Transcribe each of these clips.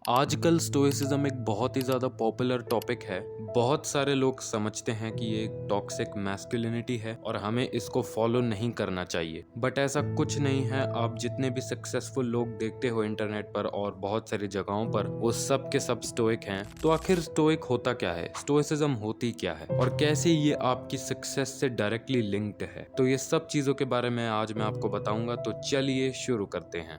आजकल स्टोइसिज्म एक बहुत ही ज़्यादा पॉपुलर टॉपिक है। बहुत सारे लोग समझते हैं कि ये एक टॉक्सिक मैस्कुलिनिटी है और हमें इसको फॉलो नहीं करना चाहिए, बट ऐसा कुछ नहीं है। आप जितने भी सक्सेसफुल लोग देखते हो इंटरनेट पर और बहुत सारी जगहों पर, वो सब के सब स्टोइक हैं। तो आखिर स्टोइक होता क्या है, स्टोइसिज्म होती क्या है और कैसे ये आपकी सक्सेस से डायरेक्टली लिंक्ड है, तो ये सब चीज़ों के बारे में आज मैं आपको बताऊंगा। तो चलिए शुरू करते हैं।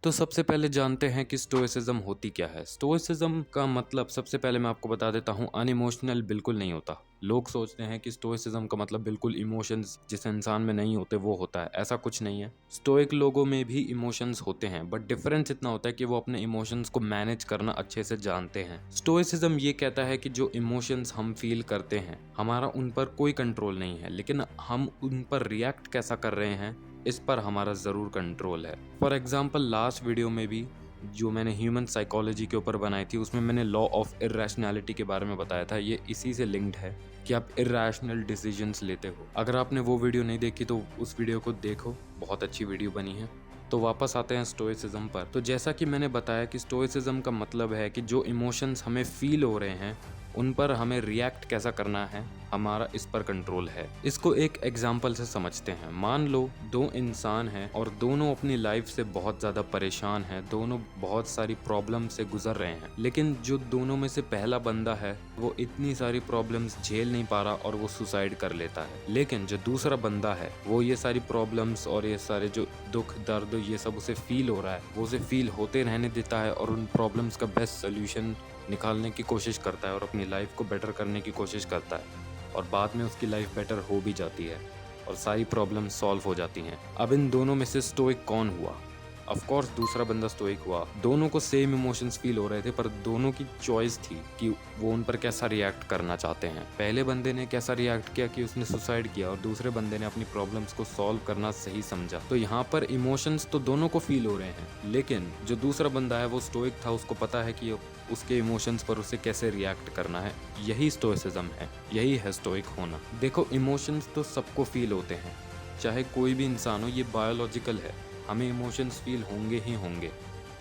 तो सबसे पहले जानते हैं कि स्टोइसिज्म होती क्या है। स्टोइसिज्म का मतलब सबसे पहले मैं आपको बता देता हूँ, अनइमोशनल बिल्कुल नहीं होता। लोग सोचते हैं कि स्टोइसिज्म का मतलब बिल्कुल इमोशंस जिस इंसान में नहीं होते वो होता है। ऐसा कुछ नहीं है। स्टोइक लोगों में भी इमोशंस होते हैं, बट डिफरेंस इतना होता है कि वो अपने इमोशंस को मैनेज करना अच्छे से जानते हैं। स्टोइसिज्म ये कहता है कि जो इमोशंस हम फील करते हैं, हमारा उन पर कोई कंट्रोल नहीं है, लेकिन हम उन पर रिएक्ट कैसा कर रहे हैं इस पर हमारा ज़रूर कंट्रोल है। फॉर एग्जाम्पल, लास्ट वीडियो में भी जो मैंने ह्यूमन साइकोलॉजी के ऊपर बनाई थी, उसमें मैंने लॉ ऑफ इर्रेशनैलिटी के बारे में बताया था। ये इसी से लिंक्ड है कि आप इर्रेशनल डिसीजंस लेते हो। अगर आपने वो वीडियो नहीं देखी तो उस वीडियो को देखो, बहुत अच्छी वीडियो बनी है। तो वापस आते हैं स्टोइसिज्म पर। तो जैसा कि मैंने बताया कि स्टोइसिज्म का मतलब है कि जो इमोशंस हमें फील हो रहे हैं उन पर हमें रिएक्ट कैसा करना है, हमारा इस पर कंट्रोल है। इसको एक एग्जाम्पल से समझते हैं। मान लो दो इंसान हैं और दोनों अपनी लाइफ से बहुत ज़्यादा परेशान हैं, दोनों बहुत सारी प्रॉब्लम से गुजर रहे हैं, लेकिन जो दोनों में से पहला बंदा है वो इतनी सारी प्रॉब्लम्स झेल नहीं पा रहा और वो सुसाइड कर लेता है। लेकिन जो दूसरा बंदा है वो ये सारी प्रॉब्लम्स और ये सारे जो दुख दर्द ये सब उसे फील हो रहा है, वो उसे फील होते रहने देता है और उन प्रॉब्लम्स का बेस्ट सोल्यूशन निकालने की कोशिश करता है और अपनी लाइफ को बेटर करने की कोशिश करता है। और बाद में उसकी लाइफ बेटर हो भी जाती है और सारी प्रॉब्लम सॉल्व हो जाती हैं। अब इन दोनों में से स्टोइक कौन हुआ? ऑफ कोर्स दूसरा बंदा स्टोइक हुआ। दोनों को सेम इमोशंस फील हो रहे थे, पर दोनों की चॉइस थी कि वो उन पर कैसा रिएक्ट करना चाहते हैं। पहले बंदे ने कैसा रिएक्ट किया कि उसने सुसाइड किया और दूसरे बंदे ने अपनी प्रॉब्लम्स को सॉल्व करना सही समझा। तो यहाँ पर इमोशंस तो दोनों को फील हो रहे हैं, लेकिन जो दूसरा बंदा है वो स्टोइक था, उसको पता है कि उसके इमोशंस पर उसे कैसे रिएक्ट करना है। यही स्टोइसिज्म है, यही है स्टोइक होना। देखो, इमोशंस तो सबको फील होते हैं, चाहे कोई भी इंसान हो, ये बायोलॉजिकल है। हमें इमोशंस फील होंगे ही होंगे,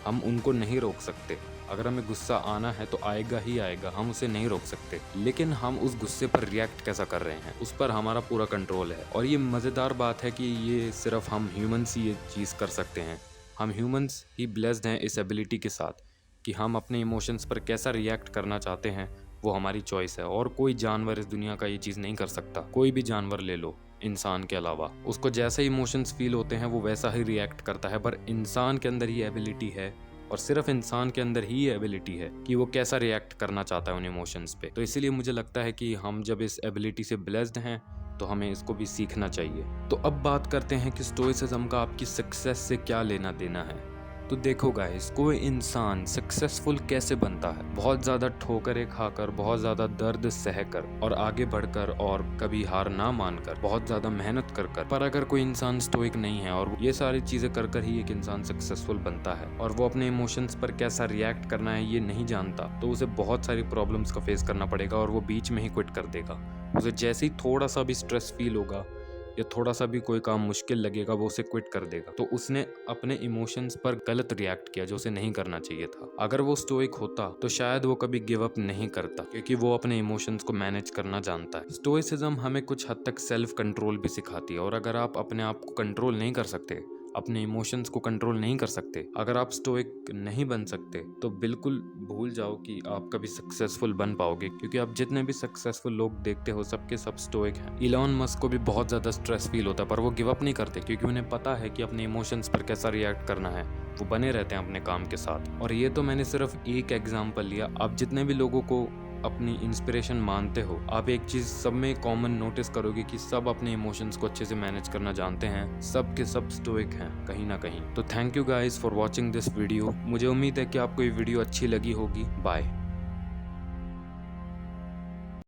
हम उनको नहीं रोक सकते। अगर हमें गुस्सा आना है तो आएगा ही आएगा, हम उसे नहीं रोक सकते। लेकिन हम उस गुस्से पर रिएक्ट कैसा कर रहे हैं उस पर हमारा पूरा कंट्रोल है। और ये मज़ेदार बात है कि ये सिर्फ हम ह्यूमंस ही ये चीज़ कर सकते हैं। हम ह्यूमंस ही ब्लेस्ड हैं इस एबिलिटी के साथ कि हम अपने इमोशंस पर कैसा रिएक्ट करना चाहते हैं वो हमारी चॉइस है। और कोई जानवर इस दुनिया का ये चीज़ नहीं कर सकता। कोई भी जानवर ले लो इंसान के अलावा, उसको जैसे इमोशंस फील होते हैं वो वैसा ही रिएक्ट करता है। पर इंसान के अंदर ये एबिलिटी है, और सिर्फ इंसान के अंदर ही ये एबिलिटी है कि वो कैसा रिएक्ट करना चाहता है उन इमोशंस पे। तो इसीलिए मुझे लगता है कि हम जब इस एबिलिटी से ब्लेस्ड हैं तो हमें इसको भी सीखना चाहिए। तो अब बात करते हैं कि स्टोइसिज्म का आपकी सक्सेस से क्या लेना देना है। तो देखो गाइस, कोई इंसान सक्सेसफुल कैसे बनता है? बहुत ज़्यादा ठोकरें खाकर, बहुत ज़्यादा दर्द सहकर और आगे बढ़कर और कभी हार ना मानकर, बहुत ज़्यादा मेहनत कर कर। पर अगर कोई इंसान स्टोइक नहीं है और ये सारी चीज़ें कर कर ही एक इंसान सक्सेसफुल बनता है और वो अपने इमोशंस पर कैसा रिएक्ट करना है ये नहीं जानता, तो उसे बहुत सारी प्रॉब्लम्स का फेस करना पड़ेगा और वो बीच में ही क्विट कर देगा। उसे जैसे ही थोड़ा सा भी स्ट्रेस फील होगा या थोड़ा सा भी कोई काम मुश्किल लगेगा, वो उसे क्विट कर देगा। तो उसने अपने इमोशंस पर गलत रिएक्ट किया जो उसे नहीं करना चाहिए था। अगर वो स्टोइक होता तो शायद वो कभी गिव अप नहीं करता, क्योंकि वो अपने इमोशंस को मैनेज करना जानता है। स्टोइसिज्म हमें कुछ हद तक सेल्फ कंट्रोल भी सिखाती है। और अगर आप अपने आप को कंट्रोल नहीं कर सकते, अपने इमोशंस को कंट्रोल नहीं कर सकते, अगर आप स्टोइक नहीं बन सकते, तो बिल्कुल भूल जाओ कि आप कभी सक्सेसफुल बन पाओगे। क्योंकि आप जितने भी सक्सेसफुल लोग देखते हो सबके सब स्टोइक हैं। इलॉन मस्क को भी बहुत ज़्यादा स्ट्रेस फील होता है, पर वो गिव अप नहीं करते क्योंकि उन्हें पता है कि अपने इमोशंस पर कैसा रिएक्ट करना है। वो बने रहते हैं अपने काम के साथ। और ये तो मैंने सिर्फ एक एग्जाम्पल लिया। आप जितने भी लोगों को अपनी इंस्पिरेशन मानते हो, आप एक चीज़ सब में कॉमन नोटिस करोगे कि सब अपने इमोशंस को अच्छे से मैनेज करना जानते हैं। सब के सब स्टोइक हैं कहीं ना कहीं। तो thank you guys for watching this video. मुझे उम्मीद है कि आपको ये वीडियो अच्छी लगी होगी। बाय।